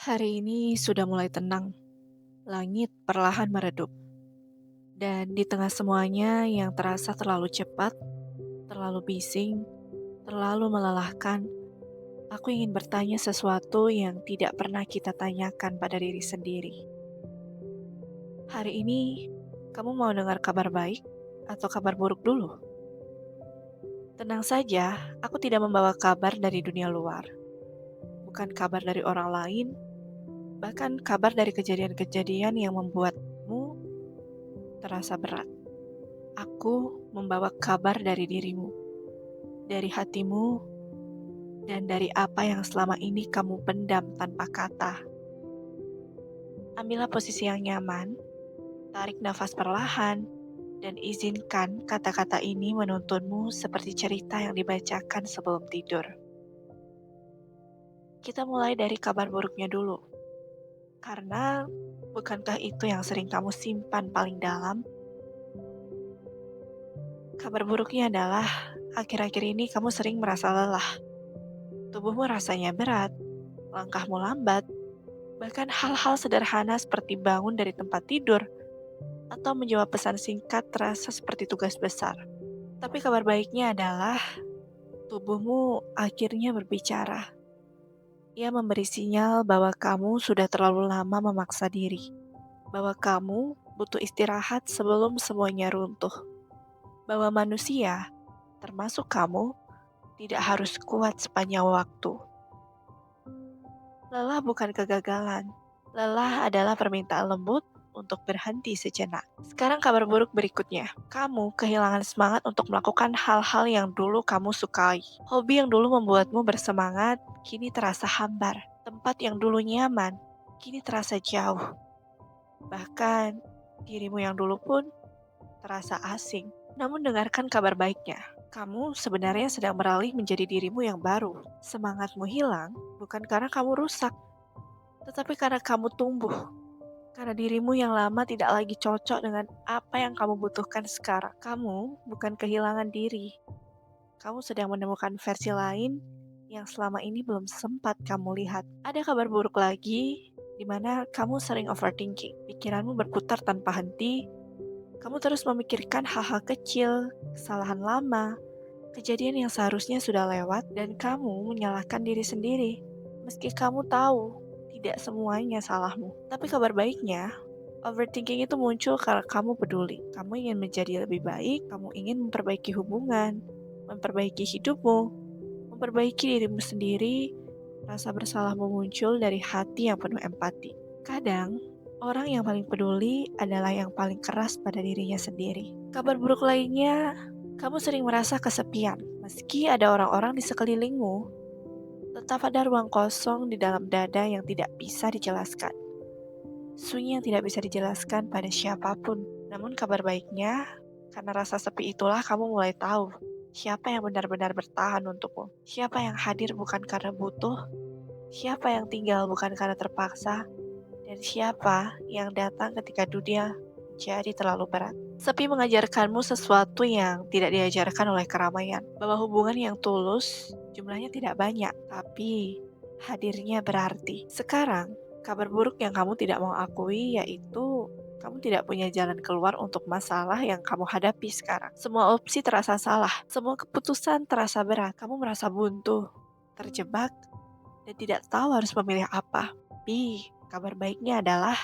Hari ini sudah mulai tenang, langit perlahan meredup, dan di tengah semuanya yang terasa terlalu cepat, terlalu bising, terlalu melelahkan, aku ingin bertanya sesuatu yang tidak pernah kita tanyakan pada diri sendiri. Hari ini, kamu mau dengar kabar baik atau kabar buruk dulu? Tenang saja, aku tidak membawa kabar dari dunia luar, bukan kabar dari orang lain, bahkan kabar dari kejadian-kejadian yang membuatmu terasa berat. Aku membawa kabar dari dirimu, dari hatimu, dan dari apa yang selama ini kamu pendam tanpa kata. Ambillah posisi yang nyaman, tarik nafas perlahan, dan izinkan kata-kata ini menuntunmu seperti cerita yang dibacakan sebelum tidur. Kita mulai dari kabar buruknya dulu, karena bukankah itu yang sering kamu simpan paling dalam? Kabar buruknya adalah akhir-akhir ini kamu sering merasa lelah, tubuhmu rasanya berat, langkahmu lambat, bahkan hal-hal sederhana seperti bangun dari tempat tidur atau menjawab pesan singkat terasa seperti tugas besar. Tapi kabar baiknya adalah tubuhmu akhirnya berbicara. Ia memberi sinyal bahwa kamu sudah terlalu lama memaksa diri, bahwa kamu butuh istirahat sebelum semuanya runtuh, bahwa manusia, termasuk kamu, tidak harus kuat sepanjang waktu. Lelah bukan kegagalan. Lelah adalah permintaan lembut untuk berhenti sejenak. Sekarang kabar buruk berikutnya. Kamu kehilangan semangat untuk melakukan hal-hal yang dulu kamu sukai. Hobi yang dulu membuatmu bersemangat, kini terasa hambar. Tempat yang dulu nyaman, kini terasa jauh. Bahkan, dirimu yang dulu pun terasa asing. Namun dengarkan kabar baiknya. Kamu sebenarnya sedang beralih menjadi dirimu yang baru. Semangatmu hilang bukan karena kamu rusak, tetapi karena kamu tumbuh. Karena dirimu yang lama tidak lagi cocok dengan apa yang kamu butuhkan sekarang. Kamu bukan kehilangan diri. Kamu sedang menemukan versi lain yang selama ini belum sempat kamu lihat. Ada kabar buruk lagi, di mana kamu sering overthinking. Pikiranmu berputar tanpa henti. Kamu terus memikirkan hal-hal kecil, kesalahan lama, kejadian yang seharusnya sudah lewat, dan kamu menyalahkan diri sendiri. Meski kamu tahu tidak semuanya salahmu. Tapi kabar baiknya, overthinking itu muncul karena kamu peduli. Kamu ingin menjadi lebih baik, kamu ingin memperbaiki hubungan, memperbaiki hidupmu, memperbaiki dirimu sendiri. Rasa bersalahmu muncul dari hati yang penuh empati. Kadang, orang yang paling peduli adalah yang paling keras pada dirinya sendiri. Kabar buruk lainnya, kamu sering merasa kesepian. Meski ada orang-orang di sekelilingmu, tetap ada ruang kosong di dalam dada yang tidak bisa dijelaskan. Sunyi yang tidak bisa dijelaskan pada siapapun. Namun kabar baiknya, karena rasa sepi itulah kamu mulai tahu siapa yang benar-benar bertahan untukmu. Siapa yang hadir bukan karena butuh, siapa yang tinggal bukan karena terpaksa, dan siapa yang datang ketika dunia jadi terlalu berat. Sepi mengajarkanmu sesuatu yang tidak diajarkan oleh keramaian, bahwa hubungan yang tulus jumlahnya tidak banyak, tapi hadirnya berarti. Sekarang, kabar buruk yang kamu tidak mau akui yaitu kamu tidak punya jalan keluar untuk masalah yang kamu hadapi sekarang. Semua opsi terasa salah, semua keputusan terasa berat. Kamu merasa buntu, terjebak, dan tidak tahu harus memilih apa. Tapi, kabar baiknya adalah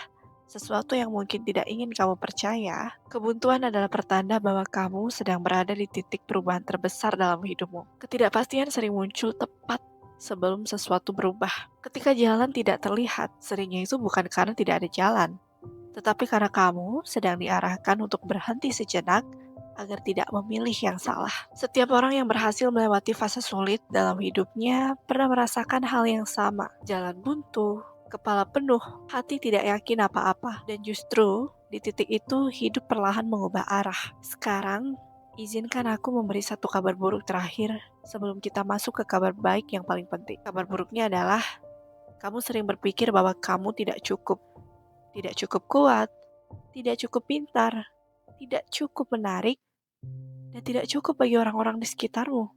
sesuatu yang mungkin tidak ingin kamu percaya, kebuntuan adalah pertanda bahwa kamu sedang berada di titik perubahan terbesar dalam hidupmu. Ketidakpastian sering muncul tepat sebelum sesuatu berubah. Ketika jalan tidak terlihat, seringnya itu bukan karena tidak ada jalan, tetapi karena kamu sedang diarahkan untuk berhenti sejenak agar tidak memilih yang salah. Setiap orang yang berhasil melewati fase sulit dalam hidupnya pernah merasakan hal yang sama. Jalan buntu, kepala penuh, hati tidak yakin apa-apa, dan justru di titik itu hidup perlahan mengubah arah. Sekarang, izinkan aku memberi satu kabar buruk terakhir sebelum kita masuk ke kabar baik yang paling penting. Kabar buruknya adalah kamu sering berpikir bahwa kamu tidak cukup kuat, tidak cukup pintar, tidak cukup menarik, dan tidak cukup bagi orang-orang di sekitarmu.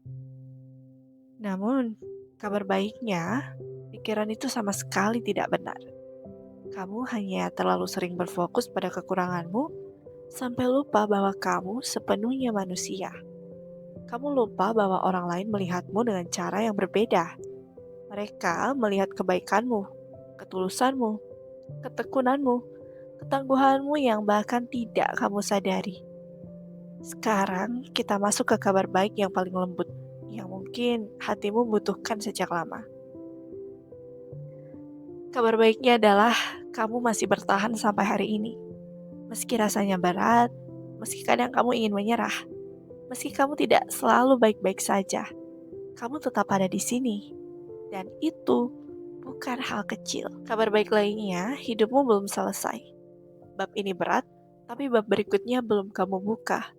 Namun, kabar baiknya, di Pikiran itu sama sekali tidak benar. Kamu hanya terlalu sering berfokus pada kekuranganmu sampai lupa bahwa kamu sepenuhnya manusia. Kamu lupa bahwa orang lain melihatmu dengan cara yang berbeda. Mereka melihat kebaikanmu, ketulusanmu, ketekunanmu, ketangguhanmu yang bahkan tidak kamu sadari. Sekarang kita masuk ke kabar baik yang paling lembut, yang mungkin hatimu butuhkan sejak lama. Kabar baiknya adalah kamu masih bertahan sampai hari ini. Meski rasanya berat, meski kadang kamu ingin menyerah, meski kamu tidak selalu baik-baik saja, kamu tetap ada di sini. Dan itu bukan hal kecil. Kabar baik lainnya, hidupmu belum selesai. Bab ini berat, tapi bab berikutnya belum kamu buka.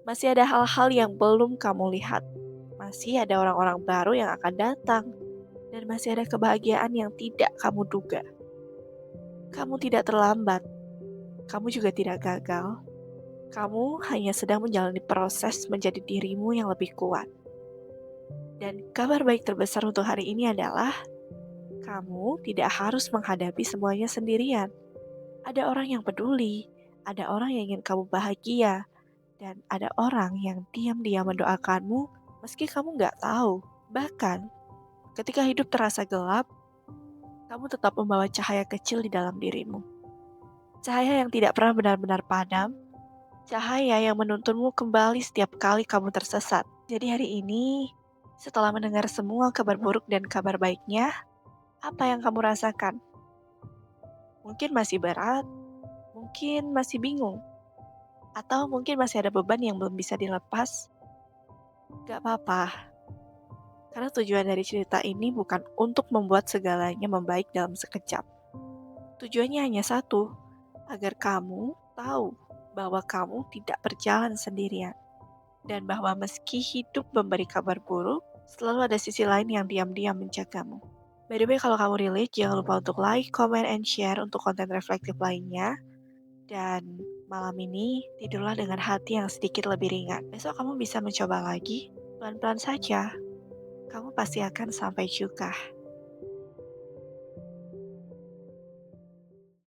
Masih ada hal-hal yang belum kamu lihat. Masih ada orang-orang baru yang akan datang. Dan masih ada kebahagiaan yang tidak kamu duga. Kamu tidak terlambat. Kamu juga tidak gagal. Kamu hanya sedang menjalani proses menjadi dirimu yang lebih kuat. Dan kabar baik terbesar untuk hari ini adalah kamu tidak harus menghadapi semuanya sendirian. Ada orang yang peduli, ada orang yang ingin kamu bahagia, dan ada orang yang diam-diam mendoakanmu meski kamu nggak tahu. Bahkan, ketika hidup terasa gelap, kamu tetap membawa cahaya kecil di dalam dirimu. Cahaya yang tidak pernah benar-benar padam, cahaya yang menuntunmu kembali setiap kali kamu tersesat. Jadi hari ini, setelah mendengar semua kabar buruk dan kabar baiknya, apa yang kamu rasakan? Mungkin masih berat, mungkin masih bingung, atau mungkin masih ada beban yang belum bisa dilepas. Gak apa-apa, karena tujuan dari cerita ini bukan untuk membuat segalanya membaik dalam sekejap. Tujuannya hanya satu, agar kamu tahu bahwa kamu tidak berjalan sendirian. Dan bahwa meski hidup memberi kabar buruk, selalu ada sisi lain yang diam-diam menjagamu. By the way, kalau kamu relate, jangan lupa untuk like, comment, and share untuk konten reflektif lainnya. Dan malam ini, tidurlah dengan hati yang sedikit lebih ringan. Besok kamu bisa mencoba lagi, pelan-pelan saja. Kamu pasti akan sampai juga.